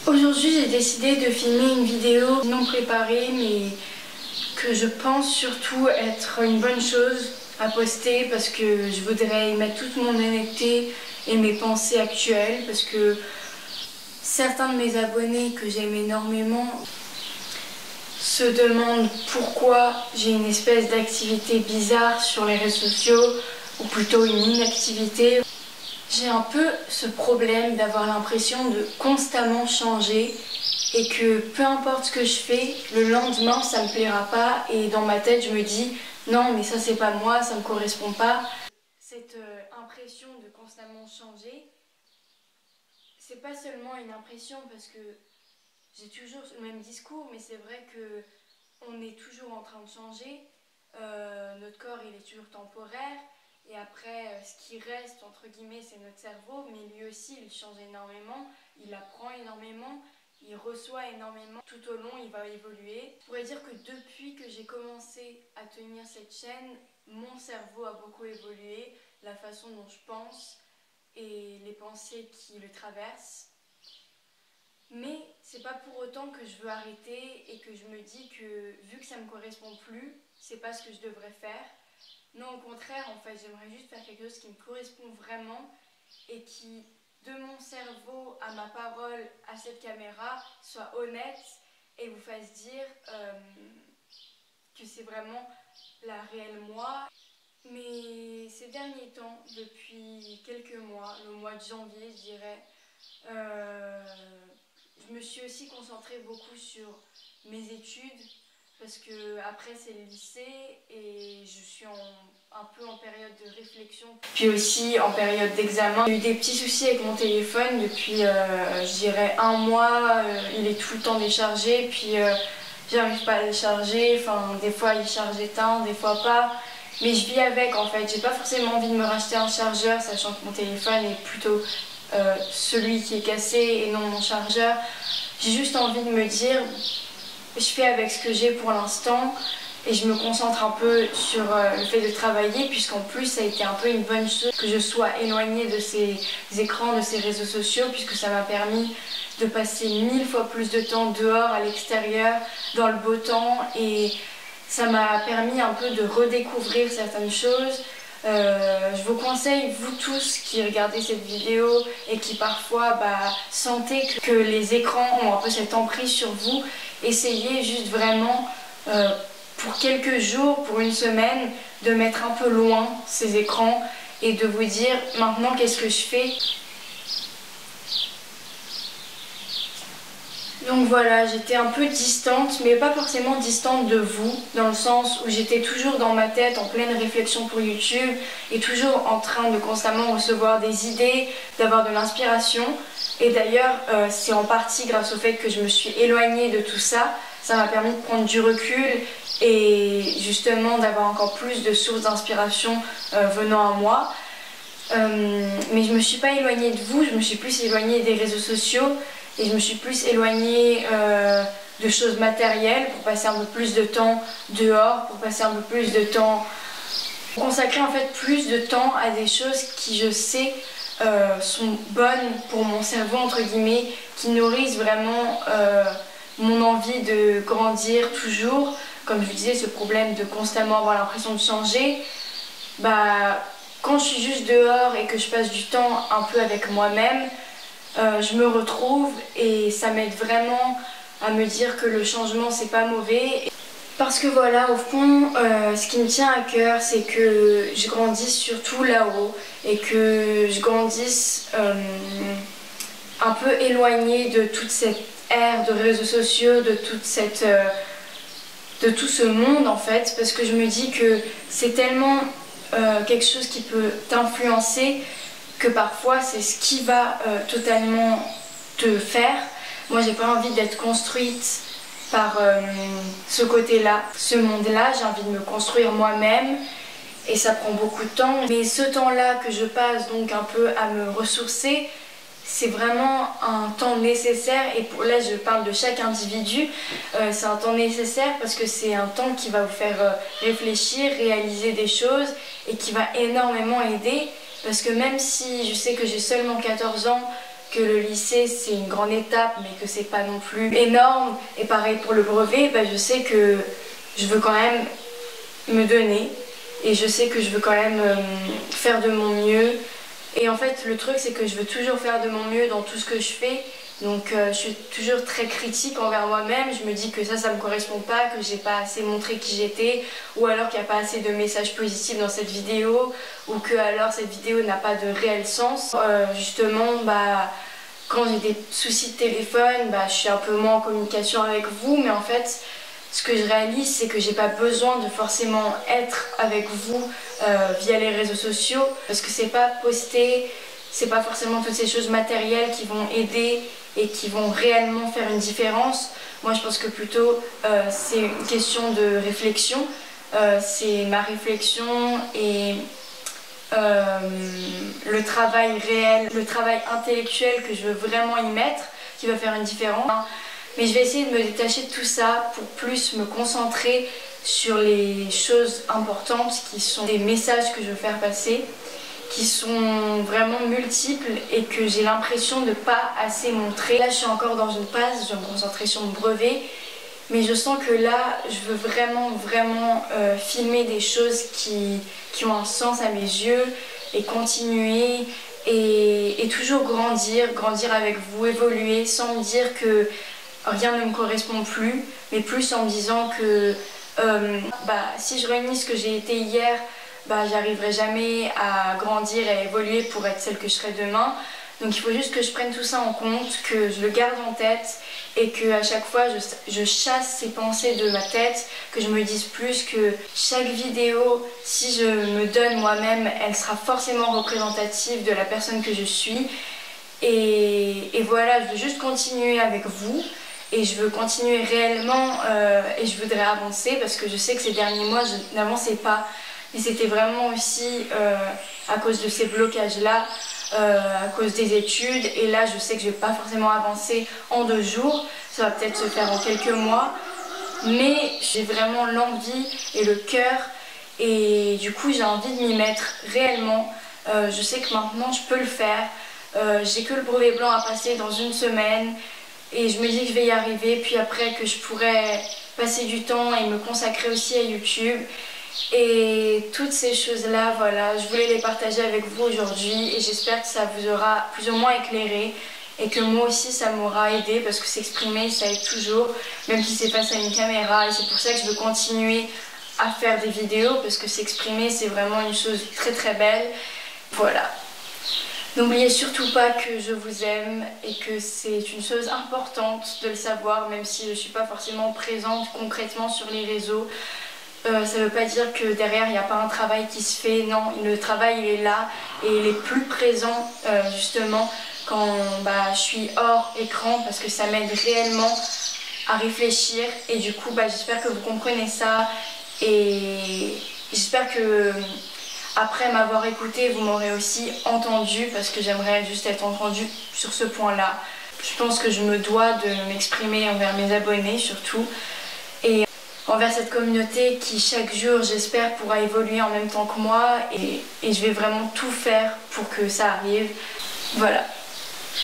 Aujourd'hui, j'ai décidé de filmer une vidéo non préparée, mais que je pense surtout être une bonne chose à poster parce que je voudrais y mettre toute mon honnêteté et mes pensées actuelles parce que certains de mes abonnés que j'aime énormément se demandent pourquoi j'ai une espèce d'activité bizarre sur les réseaux sociaux ou plutôt une inactivité. J'ai un peu ce problème d'avoir l'impression de constamment changer et que peu importe ce que je fais, le lendemain ça me plaira pas et dans ma tête je me dis non mais ça c'est pas moi, ça me correspond pas. Cette impression de constamment changer, c'est pas seulement une impression parce que j'ai toujours le même discours, mais c'est vrai que on est toujours en train de changer, notre corps il est toujours temporaire. Et après, ce qui reste, entre guillemets, c'est notre cerveau, mais lui aussi, il change énormément, il apprend énormément, il reçoit énormément. Tout au long, il va évoluer. Je pourrais dire que depuis que j'ai commencé à tenir cette chaîne, mon cerveau a beaucoup évolué, la façon dont je pense et les pensées qui le traversent. Mais c'est pas pour autant que je veux arrêter et que je me dis que, vu que ça me correspond plus, c'est pas ce que je devrais faire. Non, au contraire, en fait, j'aimerais juste faire quelque chose qui me correspond vraiment et qui, de mon cerveau à ma parole, à cette caméra, soit honnête et vous fasse dire que c'est vraiment la réelle moi. Mais ces derniers temps, depuis quelques mois, le mois de janvier, je dirais, je me suis aussi concentrée beaucoup sur mes études. Parce que après c'est le lycée et je suis un peu en période de réflexion. Puis aussi en période d'examen. J'ai eu des petits soucis avec mon téléphone depuis je dirais un mois. Il est tout le temps déchargé puis j'arrive pas à le charger. Enfin des fois il charge éteint, des fois pas. Mais je vis avec en fait. J'ai pas forcément envie de me racheter un chargeur sachant que mon téléphone est plutôt celui qui est cassé et non mon chargeur. J'ai juste envie de me dire je fais avec ce que j'ai pour l'instant et je me concentre un peu sur le fait de travailler puisqu'en plus ça a été un peu une bonne chose que je sois éloignée de ces écrans, de ces réseaux sociaux puisque ça m'a permis de passer 1000 fois plus de temps dehors, à l'extérieur, dans le beau temps et ça m'a permis un peu de redécouvrir certaines choses. Je vous conseille, vous tous qui regardez cette vidéo et qui parfois sentez que les écrans ont un peu cette emprise sur vous, essayez juste vraiment pour quelques jours, pour une semaine, de mettre un peu loin ces écrans et de vous dire maintenant qu'est-ce que je fais. Donc voilà, j'étais un peu distante, mais pas forcément distante de vous, dans le sens où j'étais toujours dans ma tête en pleine réflexion pour YouTube et toujours en train de constamment recevoir des idées, d'avoir de l'inspiration. Et d'ailleurs, c'est en partie grâce au fait que je me suis éloignée de tout ça. Ça m'a permis de prendre du recul et justement d'avoir encore plus de sources d'inspiration venant à moi. Mais je me suis pas éloignée de vous, je me suis plus éloignée des réseaux sociaux. Et je me suis plus éloignée de choses matérielles pour passer un peu plus de temps dehors, pour passer un peu plus de temps, pour consacrer en fait plus de temps à des choses qui je sais sont bonnes pour mon cerveau entre guillemets, qui nourrissent vraiment mon envie de grandir toujours. Comme je vous disais, ce problème de constamment avoir l'impression de changer, quand je suis juste dehors et que je passe du temps un peu avec moi-même, je me retrouve et ça m'aide vraiment à me dire que le changement c'est pas mauvais. Parce que voilà, au fond, ce qui me tient à cœur c'est que je grandisse surtout là-haut et que je grandisse un peu éloignée de toute cette ère de réseaux sociaux, de toute cette, de tout ce monde en fait, parce que je me dis que c'est tellement quelque chose qui peut t'influencer que parfois c'est ce qui va totalement te faire. Moi j'ai pas envie d'être construite par ce côté-là, ce monde-là, j'ai envie de me construire moi-même et ça prend beaucoup de temps. Mais ce temps-là que je passe donc un peu à me ressourcer, c'est vraiment un temps nécessaire et là je parle de chaque individu, c'est un temps nécessaire parce que c'est un temps qui va vous faire réfléchir, réaliser des choses et qui va énormément aider. Parce que même si je sais que j'ai seulement 14 ans, que le lycée c'est une grande étape mais que c'est pas non plus énorme. Et pareil pour le brevet, je sais que je veux quand même me donner et je sais que je veux quand même faire de mon mieux. Et en fait le truc c'est que je veux toujours faire de mon mieux dans tout ce que je fais. Donc je suis toujours très critique envers moi-même, je me dis que ça me correspond pas, que j'ai pas assez montré qui j'étais, ou alors qu'il n'y a pas assez de messages positifs dans cette vidéo, ou que alors cette vidéo n'a pas de réel sens. Justement, quand j'ai des soucis de téléphone, je suis un peu moins en communication avec vous, mais en fait ce que je réalise c'est que j'ai pas besoin de forcément être avec vous via les réseaux sociaux, parce que c'est pas poster, c'est pas forcément toutes ces choses matérielles qui vont aider et qui vont réellement faire une différence. Moi je pense que plutôt c'est une question de réflexion, c'est ma réflexion et le travail réel, le travail intellectuel que je veux vraiment y mettre qui va faire une différence. Mais je vais essayer de me détacher de tout ça pour plus me concentrer sur les choses importantes qui sont des messages que je veux faire passer, qui sont vraiment multiples et que j'ai l'impression de ne pas assez montrer. Là je suis encore dans une phase, je vais me concentrer sur mon brevet, mais je sens que là je veux vraiment filmer des choses qui ont un sens à mes yeux et continuer et toujours grandir avec vous, évoluer sans me dire que rien ne me correspond plus, mais plus en me disant que si je réunis ce que j'ai été hier, j'arriverai jamais à grandir et à évoluer pour être celle que je serai demain. Donc il faut juste que je prenne tout ça en compte, que je le garde en tête et que à chaque fois je chasse ces pensées de ma tête, que je me dise plus que chaque vidéo, si je me donne moi-même, elle sera forcément représentative de la personne que je suis. Et voilà, je veux juste continuer avec vous. Et je veux continuer réellement et je voudrais avancer parce que je sais que ces derniers mois je n'avançais pas. Mais c'était vraiment aussi à cause de ces blocages-là, à cause des études. Et là, je sais que je ne vais pas forcément avancer en 2 jours. Ça va peut-être se faire en quelques mois. Mais j'ai vraiment l'envie et le cœur. Et du coup, j'ai envie de m'y mettre réellement. Je sais que maintenant, je peux le faire. J'ai que le brevet blanc à passer dans 1 semaine. Et je me dis que je vais y arriver. Puis après, que je pourrais passer du temps et me consacrer aussi à YouTube. Et toutes ces choses-là, voilà, je voulais les partager avec vous aujourd'hui et j'espère que ça vous aura plus ou moins éclairé et que moi aussi ça m'aura aidé parce que s'exprimer ça aide toujours, même si c'est face à une caméra, et c'est pour ça que je veux continuer à faire des vidéos parce que s'exprimer c'est vraiment une chose très belle. Voilà. N'oubliez surtout pas que je vous aime et que c'est une chose importante de le savoir, même si je ne suis pas forcément présente concrètement sur les réseaux. Ça ne veut pas dire que derrière il n'y a pas un travail qui se fait, non, le travail il est là et il est plus présent justement quand je suis hors écran parce que ça m'aide réellement à réfléchir et du coup j'espère que vous comprenez ça et j'espère que après m'avoir écouté vous m'aurez aussi entendu parce que j'aimerais juste être entendue sur ce point là. Je pense que je me dois de m'exprimer envers mes abonnés surtout et envers cette communauté qui chaque jour j'espère pourra évoluer en même temps que moi et je vais vraiment tout faire pour que ça arrive. Voilà.